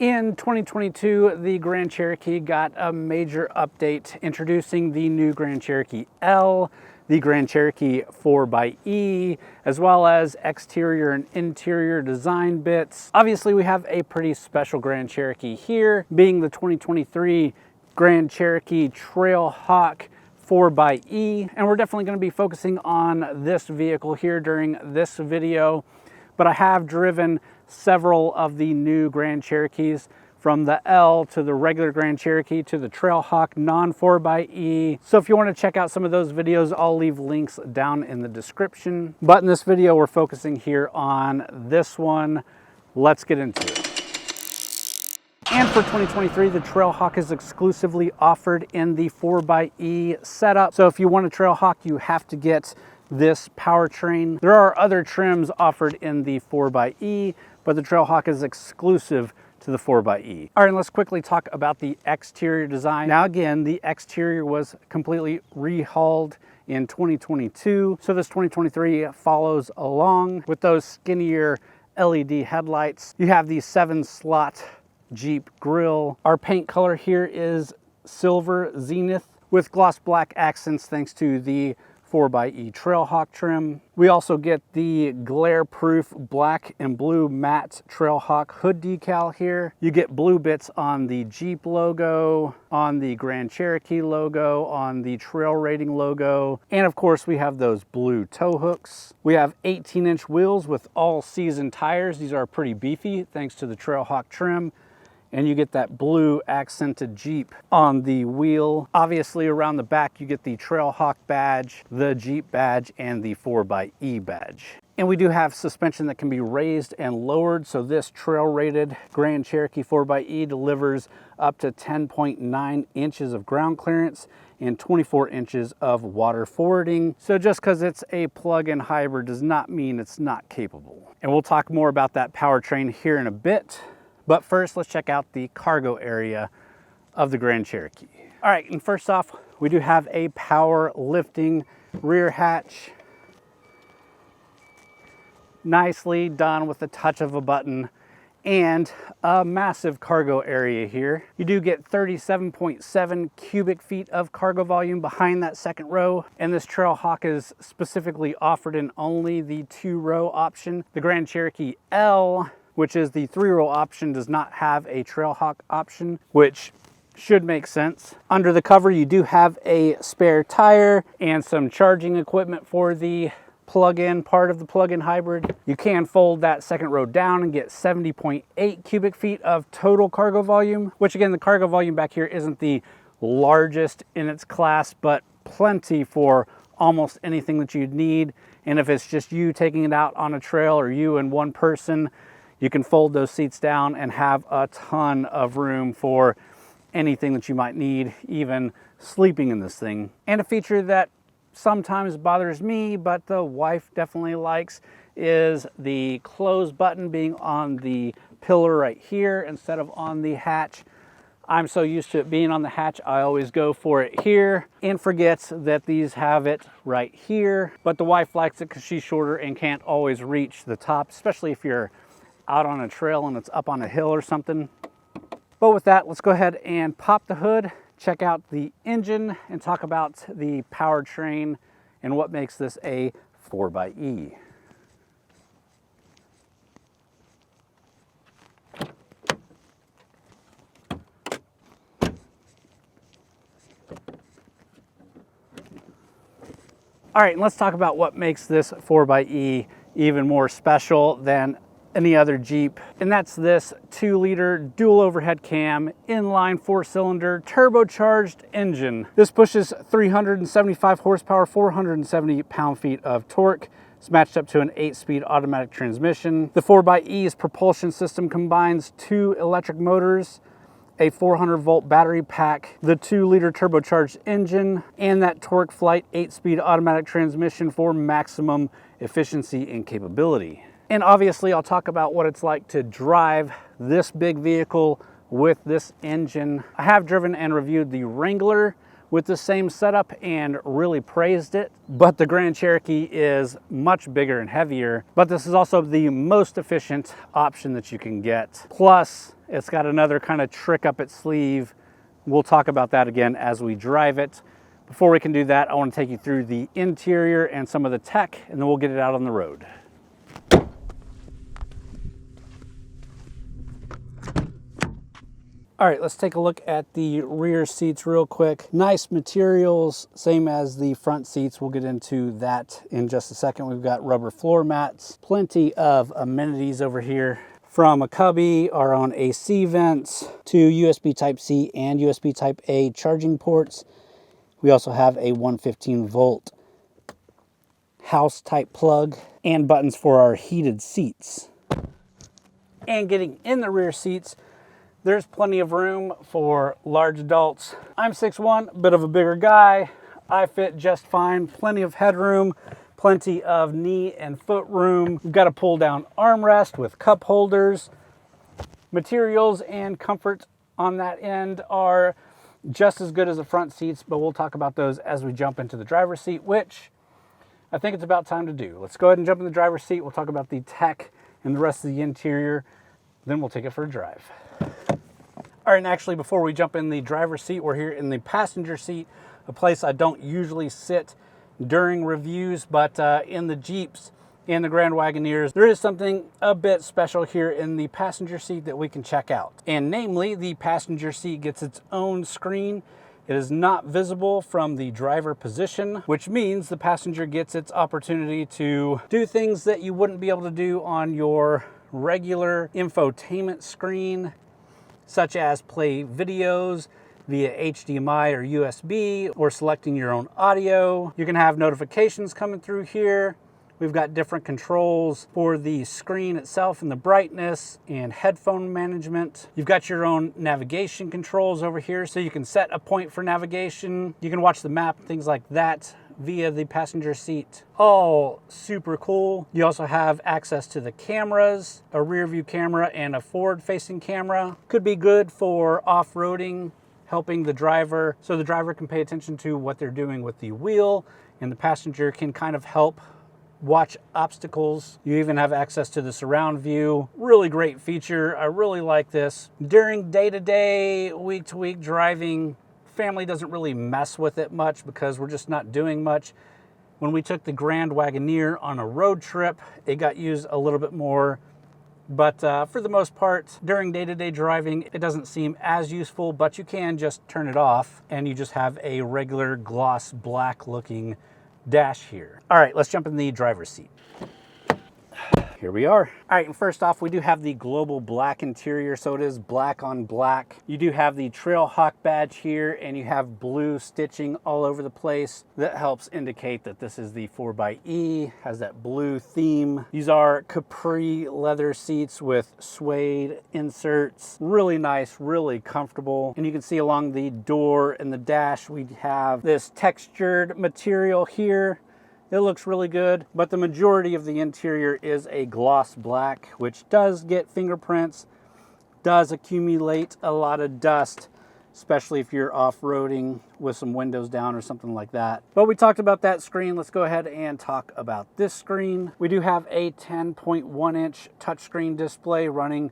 In 2022, the Grand Cherokee got a major update introducing the new Grand Cherokee L, the Grand Cherokee 4xe, as well as exterior and interior design bits. Obviously, we have a pretty special Grand Cherokee here, being the 2023 Grand Cherokee Trailhawk 4xe, and we're definitely going to be focusing on this vehicle here during this video. But I have driven several of the new Grand Cherokees, from the L to the regular Grand Cherokee to the Trailhawk non-4xe. So if you want to check out some of those videos, I'll leave links down in the description. But in this video, we're focusing here on this one. Let's get into it. And for 2023, the Trailhawk is exclusively offered in the 4xe setup. So if you want a Trailhawk, you have to get this powertrain. There are other trims offered in the 4xe, but the Trailhawk is exclusive to the 4xe. All right, and let's quickly talk about the exterior design. Now again, the exterior was completely rehauled in 2022. So this 2023 follows along with those skinnier LED headlights. You have the 7-slot Jeep grille. Our paint color here is silver zenith with gloss black accents thanks to the 4xe Trailhawk trim. We also get the glare-proof black and blue matte Trailhawk hood decal here. You get blue bits on the Jeep logo, on the Grand Cherokee logo, on the Trail Rating logo, and of course we have those blue tow hooks. We have 18-inch wheels with all-season tires. These are pretty beefy thanks to the Trailhawk trim. And you get that blue accented Jeep on the wheel. Obviously around the back you get the Trailhawk badge, the Jeep badge, and the 4xe badge. And we do have suspension that can be raised and lowered, so this trail rated Grand Cherokee 4xe delivers up to 10.9 inches of ground clearance and 24 inches of water fording. So just because it's a plug-in hybrid does not mean it's not capable. And we'll talk more about that powertrain here in a bit. But first, let's check out the cargo area of the Grand Cherokee. All right, and first off, we do have a power lifting rear hatch. Nicely done with the touch of a button, and a massive cargo area here. You do get 37.7 cubic feet of cargo volume behind that second row, and this Trailhawk is specifically offered in only the 2-row option. The Grand Cherokee L, which is the 3-row option, does not have a Trailhawk option, which should make sense. Under the cover, you do have a spare tire and some charging equipment for the plug-in part of the plug-in hybrid. You can fold that second row down and get 70.8 cubic feet of total cargo volume, which again, the cargo volume back here isn't the largest in its class, but plenty for almost anything that you'd need. And if it's just you taking it out on a trail or you and one person, you can fold those seats down and have a ton of room for anything that you might need, even sleeping in this thing. And a feature that sometimes bothers me, but the wife definitely likes, is the close button being on the pillar right here instead of on the hatch. I'm so used to it being on the hatch, I always go for it here and forget that these have it right here. But the wife likes it because she's shorter and can't always reach the top, especially if you're out on a trail and it's up on a hill or something. But with that, let's go ahead and pop the hood, check out the engine, and talk about the powertrain and what makes this a 4xe. All right, and let's talk about what makes this 4xe even more special than any other Jeep, and that's this 2-liter dual overhead cam inline 4-cylinder turbocharged engine. This pushes 375 horsepower, 470 pound-feet of torque. It's matched up to an 8-speed automatic transmission. The 4xe's propulsion system combines 2 electric motors, a 400-volt battery pack, the 2-liter turbocharged engine, and that Torque Flight 8-speed automatic transmission for maximum efficiency and capability. And obviously, I'll talk about what it's like to drive this big vehicle with this engine. I have driven and reviewed the Wrangler with the same setup and really praised it, but the Grand Cherokee is much bigger and heavier, but this is also the most efficient option that you can get. Plus, It's got another kind of trick up its sleeve. We'll talk about that again as we drive it. Before we can do that, I want to take you through the interior and some of the tech, and then we'll get it out on the road. All right, let's take a look at the rear seats real quick. Nice materials, same as the front seats. We'll get into that in just a second. We've got rubber floor mats, plenty of amenities over here. From a cubby, our own AC vents, two USB Type-C and USB Type-A charging ports. We also have a 115 volt house type plug and buttons for our heated seats. And getting in the rear seats, there's plenty of room for large adults. I'm 6'1", a bit of a bigger guy. I fit just fine, plenty of headroom, plenty of knee and foot room. We've got a pull down armrest with cup holders. Materials and comfort on that end are just as good as the front seats, but we'll talk about those as we jump into the driver's seat, which I think it's about time to do. Let's go ahead and jump in the driver's seat. We'll talk about the tech and the rest of the interior. Then we'll take it for a drive. All right, and actually before we jump in the driver's seat, we're here in the passenger seat, a place I don't usually sit during reviews, but in the Jeeps and the Grand Wagoneers, there is something a bit special here in the passenger seat that we can check out. And namely, the passenger seat gets its own screen. It is not visible from the driver position, which means the passenger gets its opportunity to do things that you wouldn't be able to do on your regular infotainment screen, such as play videos via HDMI or USB, or selecting your own audio. You can have notifications coming through here. We've got different controls for the screen itself and the brightness and headphone management. You've got your own navigation controls over here, so you can set a point for navigation. You can watch the map, things like that via the passenger seat. All super cool. You also have access to the cameras, a rear view camera and a forward facing camera. Could be good for off-roading, helping the driver, so the driver can pay attention to what they're doing with the wheel, and the passenger can kind of help watch obstacles. You even have access to the surround view. Really great feature. I really like this. During day-to-day, week-to-week driving, family doesn't really mess with it much because we're just not doing much. When we took the Grand Wagoneer on a road trip, it got used a little bit more. But for the most part, during day-to-day driving, it doesn't seem as useful, but you can just turn it off and you just have a regular gloss black looking dash here. All right, let's jump in the driver's seat. Here we are. All right, and first off, we do have the global black interior, so it is black on black. You do have the Trailhawk badge here, and you have blue stitching all over the place. That helps indicate that this is the 4xe, has that blue theme. These are capri leather seats with suede inserts. Really nice, really comfortable. And you can see along the door and the dash, we have this textured material here. It looks really good, but the majority of the interior is a gloss black, which does get fingerprints, does accumulate a lot of dust, especially if you're off-roading with some windows down or something like that. But we talked about that screen. Let's go ahead and talk about this screen. We do have a 10.1-inch touchscreen display running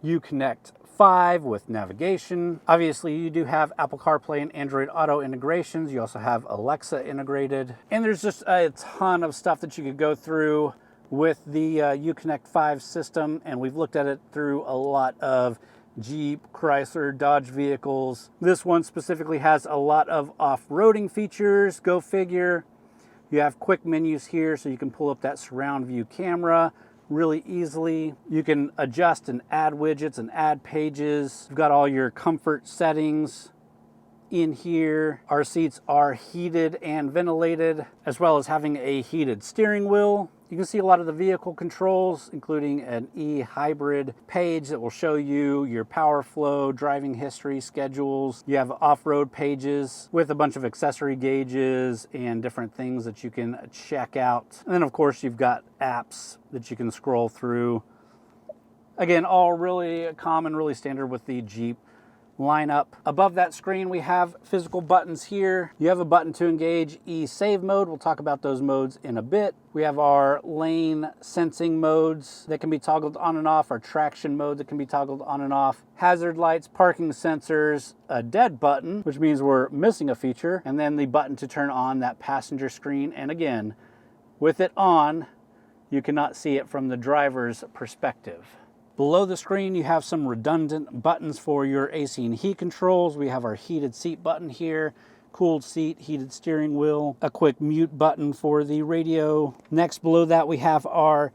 Uconnect 5 with navigation. Obviously, you do have Apple CarPlay and Android Auto integrations. You also have Alexa integrated. And there's just a ton of stuff that you could go through with the Uconnect 5 system. And we've looked at it through a lot of Jeep, Chrysler, Dodge vehicles. This one specifically has a lot of off-roading features. Go figure. You have quick menus here, so you can pull up that surround view camera really easily. You can adjust and add widgets and add pages. You've got all your comfort settings in here. Our seats are heated and ventilated, as well as having a heated steering wheel. You can see a lot of the vehicle controls, including an e-hybrid page that will show you your power flow, driving history, schedules. You have off-road pages with a bunch of accessory gauges and different things that you can check out. And then of course you've got apps that you can scroll through. Again, all really common, really standard with the Jeep lineup. Above that screen, we have physical buttons here. You have a button to engage e-save mode. We'll talk about those modes in a bit. We have our lane sensing modes that can be toggled on and off, our traction mode that can be toggled on and off, hazard lights, parking sensors, a dead button, which means we're missing a feature, and then the button to turn on that passenger screen. And again, with it on, you cannot see it from the driver's perspective. Below the screen, you have some redundant buttons for your AC and heat controls. We have our heated seat button here, cooled seat, heated steering wheel, a quick mute button for the radio. Next, below that, we have our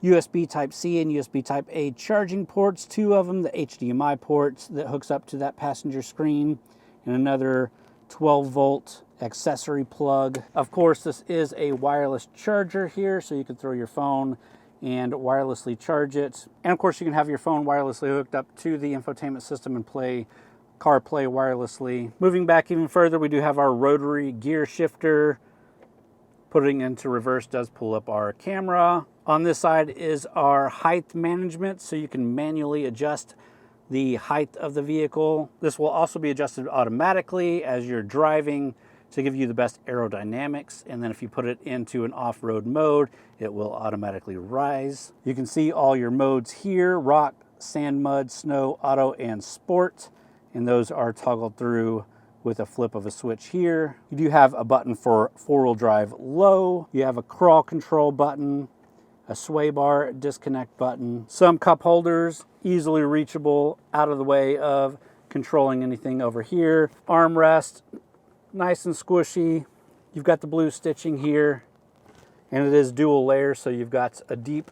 USB Type-C and USB Type-A charging ports, 2 of them, the HDMI ports that hooks up to that passenger screen, and another 12-volt accessory plug. Of course, this is a wireless charger here, so you can throw your phone and wirelessly charge it. And of course, you can have your phone wirelessly hooked up to the infotainment system and play CarPlay wirelessly. Moving back even further, we do have our rotary gear shifter. Putting into reverse does pull up our camera. On this side is our height management, so you can manually adjust the height of the vehicle. This will also be adjusted automatically as you're driving to give you the best aerodynamics. And then if you put it into an off-road mode, it will automatically rise. You can see all your modes here: rock, sand, mud, snow, auto, and sport. And those are toggled through with a flip of a switch here. You do have a button for four-wheel drive low. You have a crawl control button, a sway bar disconnect button, some cup holders, easily reachable out of the way of controlling anything over here. Armrest, nice and squishy. You've got the blue stitching here, and it is dual layer, so you've got a deep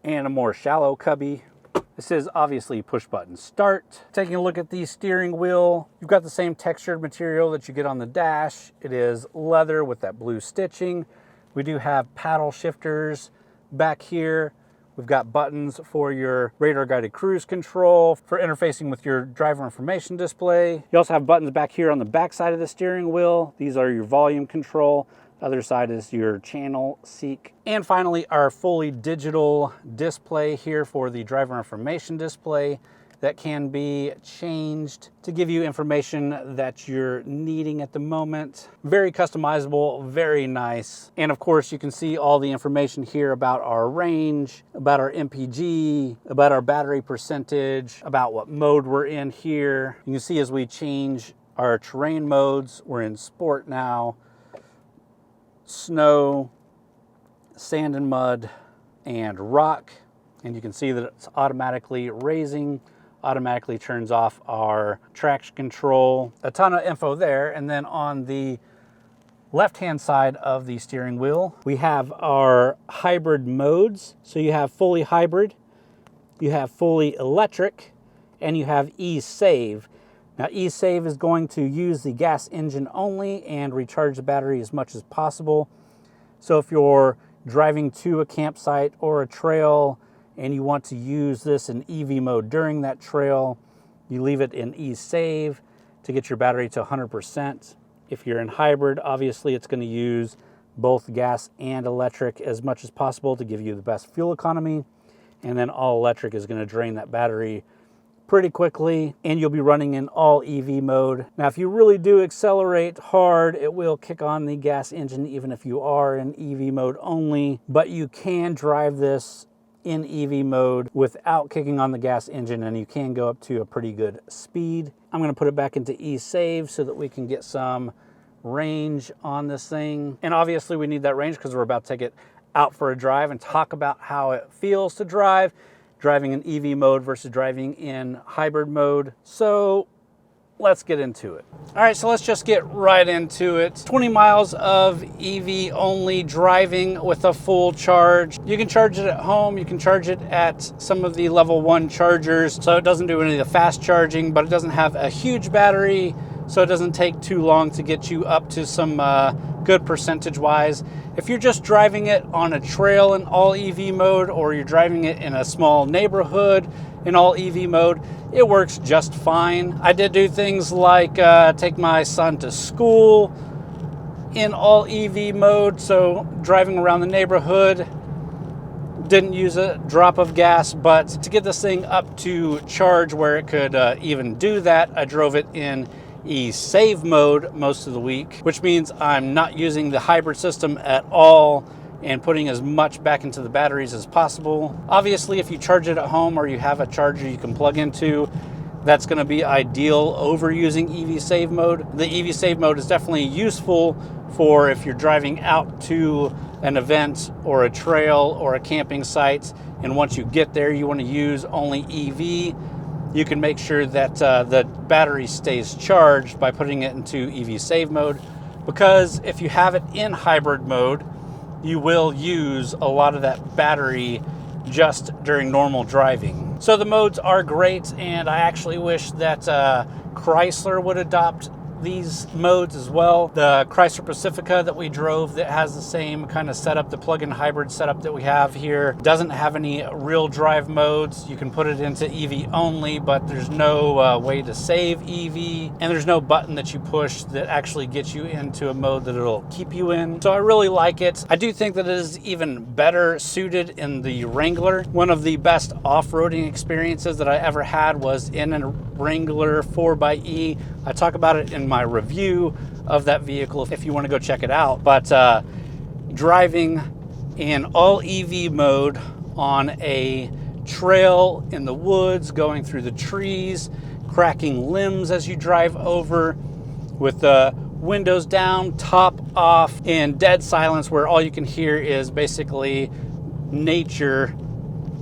and a more shallow cubby. This is obviously push button start. Taking a look at the steering wheel, you've got the same textured material that you get on the dash. It is leather with that blue stitching. We do have paddle shifters back here. We've got buttons for your radar guided cruise control, for interfacing with your driver information display. You also have buttons back here on the back side of the steering wheel. These are your volume control. The other side is your channel seek. And finally, our fully digital display here for the driver information display that can be changed to give you information that you're needing at the moment. Very customizable, very nice. And of course, you can see all the information here about our range, about our MPG, about our battery percentage, about what mode we're in here. You can see as we change our terrain modes, we're in sport now, snow, sand and mud, and rock. And you can see that it's automatically raising, automatically turns off our traction control. A ton of info there. And then on the left-hand side of the steering wheel, we have our hybrid modes. So you have fully hybrid, you have fully electric, and you have e-save. Now, e-save is going to use the gas engine only and recharge the battery as much as possible. So if you're driving to a campsite or a trail and you want to use this in EV mode during that trail, you leave it in e-save to get your battery to 100%. If you're in hybrid, obviously it's going to use both gas and electric as much as possible to give you the best fuel economy. And then all electric is going to drain that battery pretty quickly, and you'll be running in all EV mode. Now, if you really do accelerate hard, it will kick on the gas engine even if you are in EV mode only, but you can drive this in EV mode without kicking on the gas engine, and you can go up to a pretty good speed. I'm going to put it back into e-save so that we can get some range on this thing. And obviously we need that range because we're about to take it out for a drive and talk about how it feels to drive, driving in EV mode versus driving in hybrid mode. So let's get into it. All right, so let's just get right into it. 20 miles of EV only driving with a full charge. You can charge it at home. You can charge it at some of the level 1 chargers. So it doesn't do any of the fast charging, but it doesn't have a huge battery. So it doesn't take too long to get you up to some good percentage wise. If you're just driving it on a trail in all EV mode, or you're driving it in a small neighborhood in all EV mode, it works just fine. I did do things like take my son to school in all EV mode, so driving around the neighborhood Didn't use a drop of gas, but to get this thing up to charge where it could even do that, I drove it in save mode most of the week, which means I'm not using the hybrid system at all and putting as much back into the batteries as possible. Obviously, if you charge it at home or you have a charger you can plug into, that's going to be ideal over using EV save mode. The EV save mode is definitely useful for if you're driving out to an event or a trail or a camping site, and once you get there you want to use only EV. You can make sure that the battery stays charged by putting it into EV save mode, because if you have it in hybrid mode, you will use a lot of that battery just during normal driving. So the modes are great, and I actually wish that Chrysler would adopt these modes as well. The Chrysler Pacifica that we drove that has the same kind of setup, the plug-in hybrid setup that we have here, doesn't have any real drive modes. You can put it into EV only, but there's no way to save EV, and there's no button that you push that actually gets you into a mode that it'll keep you in. So I really like it. I do think that it is even better suited in the Wrangler. One of the best off-roading experiences that I ever had was in a Wrangler 4xe. I talk about it in my review of that vehicle if you want to go check it out. But driving in all EV mode on a trail in the woods, going through the trees, cracking limbs as you drive over, with the windows down, top off, in dead silence where all you can hear is basically nature.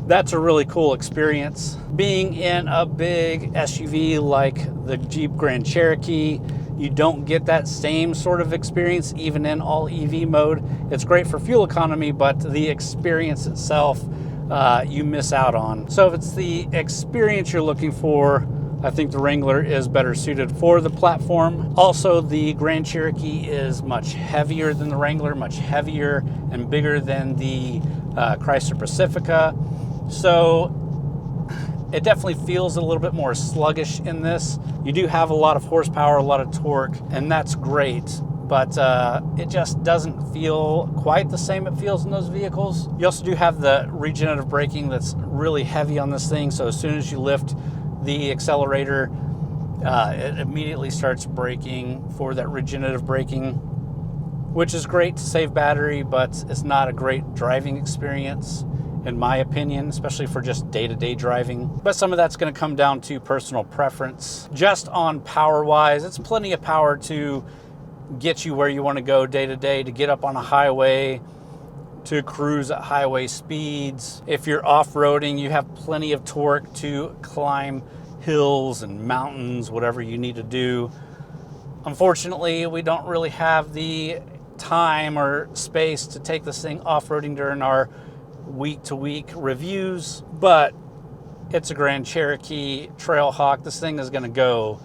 That's a really cool experience. Being in a big SUV like the Jeep Grand Cherokee, you don't get that same sort of experience even in all EV mode. It's great for fuel economy, but the experience itself, you miss out on. So if it's the experience you're looking for, I think the Wrangler is better suited for the platform. Also, the Grand Cherokee is much heavier than the Wrangler, much heavier and bigger than the Chrysler Pacifica. So it definitely feels a little bit more sluggish in this. You do have a lot of horsepower, a lot of torque, and that's great, but it just doesn't feel quite the same it feels in those vehicles. You also do have the regenerative braking that's really heavy on this thing, so as soon as you lift the accelerator, it immediately starts braking for that regenerative braking, which is great to save battery, but it's not a great driving experience in my opinion, especially for just day-to-day driving. But some of that's going to come down to personal preference. Just on power-wise, it's plenty of power to get you where you want to go day-to-day, to get up on a highway, to cruise at highway speeds. If you're off-roading, you have plenty of torque to climb hills and mountains, whatever you need to do. Unfortunately, we don't really have the time or space to take this thing off-roading during our week-to-week reviews, but it's a Grand Cherokee Trailhawk. This thing is going to go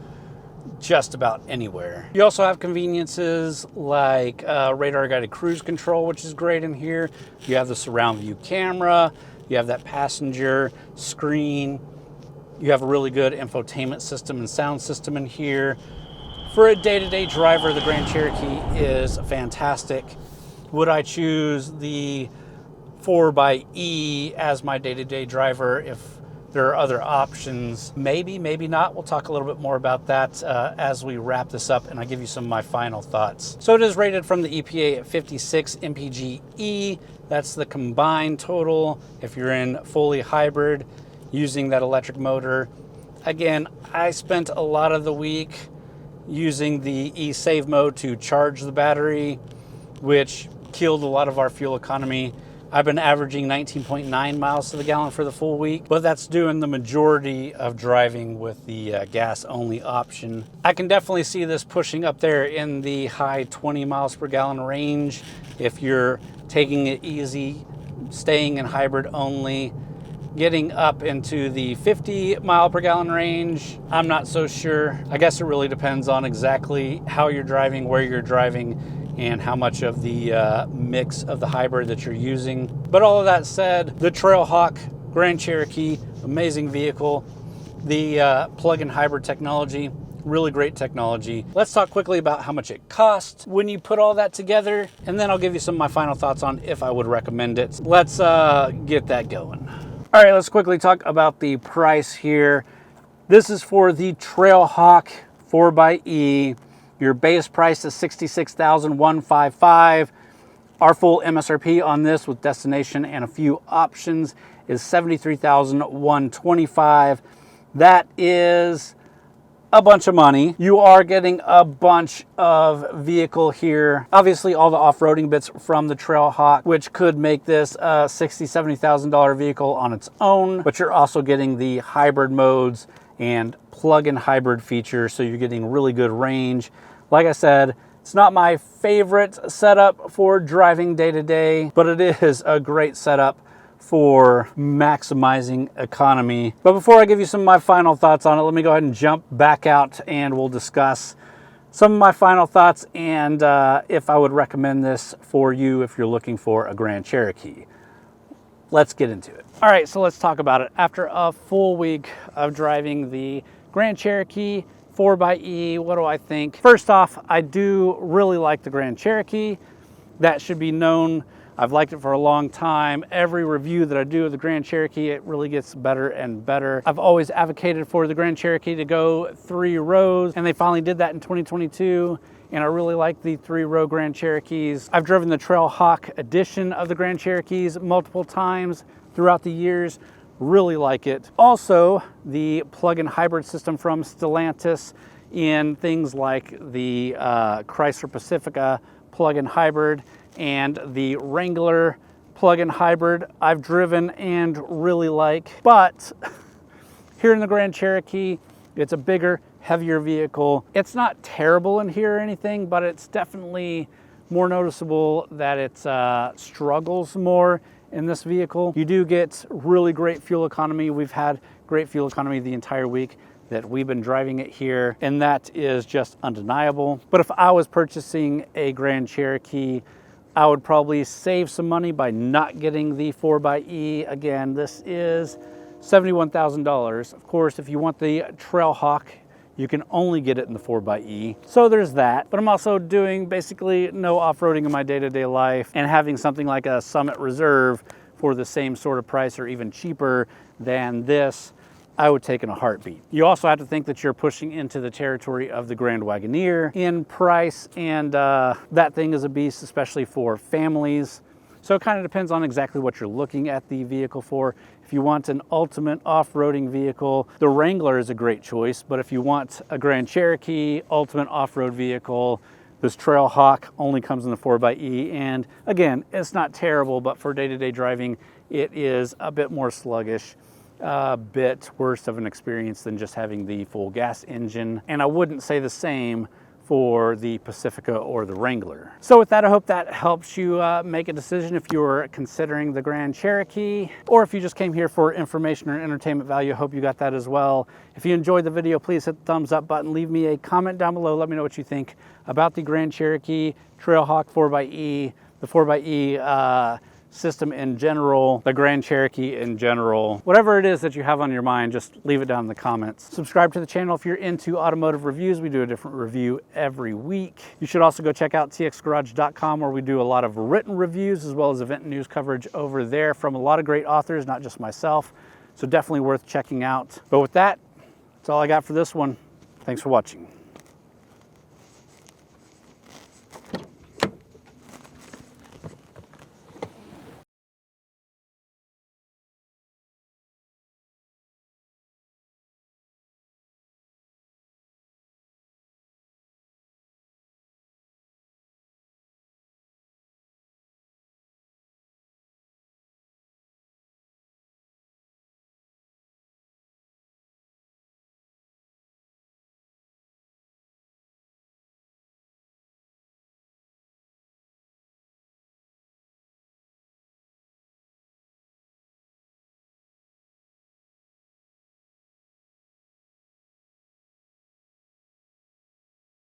just about anywhere. You also have conveniences like radar guided cruise control, which is great in here. You have the surround view camera, you have that passenger screen, you have a really good infotainment system and sound system in here. For a day-to-day driver, the Grand Cherokee is fantastic. Would I choose the 4xe as my day-to-day driver if there are other options? Maybe, maybe not. We'll talk a little bit more about that as we wrap this up and I give you some of my final thoughts. So it is rated from the EPA at 56 mpge. That's the combined total if you're in fully hybrid using that electric motor. Again, I spent a lot of the week using the e-save mode to charge the battery, which killed a lot of our fuel economy. I've been averaging 19.9 miles to the gallon for the full week, but that's doing the majority of driving with the gas-only option. I can definitely see this pushing up there in the high 20 miles per gallon range if you're taking it easy, staying in hybrid only. Getting up into the 50 mile per gallon range, I'm not so sure. I guess it really depends on exactly how you're driving, where you're driving, and how much of the mix of the hybrid that you're using. But all of that said, the Trailhawk Grand Cherokee, amazing vehicle. The plug-in hybrid technology, really great technology. Let's talk quickly about how much it costs when you put all that together, and then I'll give you some of my final thoughts on if I would recommend it. Let's get that going. All right, let's quickly talk about the price here. This is for the Trailhawk 4xe. Your base price is $66,155. Our full MSRP on this with destination and a few options is $73,125. That is a bunch of money. You are getting a bunch of vehicle here. Obviously all the off-roading bits from the Trailhawk, which could make this a $60,000, $70,000 vehicle on its own, but you're also getting the hybrid modes and plug-in hybrid features, so you're getting really good range. Like I said, it's not my favorite setup for driving day-to-day, but it is a great setup for maximizing economy. But before I give you some of my final thoughts on it, let me go ahead and jump back out and we'll discuss some of my final thoughts and if I would recommend this for you if you're looking for a Grand Cherokee. Let's get into it. All right, so let's talk about it. After a full week of driving the Grand Cherokee 4xe, what do I think? First off, I do really like the Grand Cherokee. That should be known. I've liked it for a long time. Every review that I do of the Grand Cherokee, it really gets better and better. I've always advocated for the Grand Cherokee to go 3 rows, and they finally did that in 2022. And I really like the 3-row Grand Cherokees. I've driven the Trailhawk edition of the Grand Cherokees multiple times throughout the years. Really like it. Also, the plug-in hybrid system from Stellantis in things like the Chrysler Pacifica plug-in hybrid and the Wrangler plug-in hybrid I've driven and really like. But here in the Grand Cherokee, it's a bigger, heavier vehicle. It's not terrible in here or anything, but it's definitely more noticeable that it struggles more in this vehicle. You do get really great fuel economy. We've had great fuel economy the entire week that we've been driving it here, and that is just undeniable. But if I was purchasing a Grand Cherokee, I would probably save some money by not getting the 4xe. Again, this is $71,000. Of course, if you want the Trailhawk, you can only get it in the 4xe. So there's that. But I'm also doing basically no off-roading in my day-to-day life, and having something like a Summit Reserve for the same sort of price or even cheaper than this, I would take in a heartbeat. You also have to think that you're pushing into the territory of the Grand Wagoneer in price, and that thing is a beast, especially for families. So it kind of depends on exactly what you're looking at the vehicle for. If you want an ultimate off-roading vehicle, the Wrangler is a great choice, but if you want a Grand Cherokee ultimate off-road vehicle, this Trailhawk only comes in the 4xe, and again, it's not terrible, but for day-to-day driving, it is a bit more sluggish. A bit worse of an experience than just having the full gas engine. And I wouldn't say the same for the Pacifica or the Wrangler. So with that, I hope that helps you make a decision if you're considering the Grand Cherokee, or if you just came here for information or entertainment value. I hope you got that as well. If you enjoyed the video, please hit the thumbs up button. Leave me a comment down below. Let me know what you think about the Grand Cherokee Trailhawk 4xe, the 4xe system in general, the Grand Cherokee in general. Whatever it is that you have on your mind, just leave it down in the comments. Subscribe to the channel if you're into automotive reviews. We do a different review every week. You should also go check out TXGARAGE.com, where we do a lot of written reviews as well as event news coverage over there from a lot of great authors, not just myself. So definitely worth checking out. But with that, that's all I got for this one. Thanks for watching.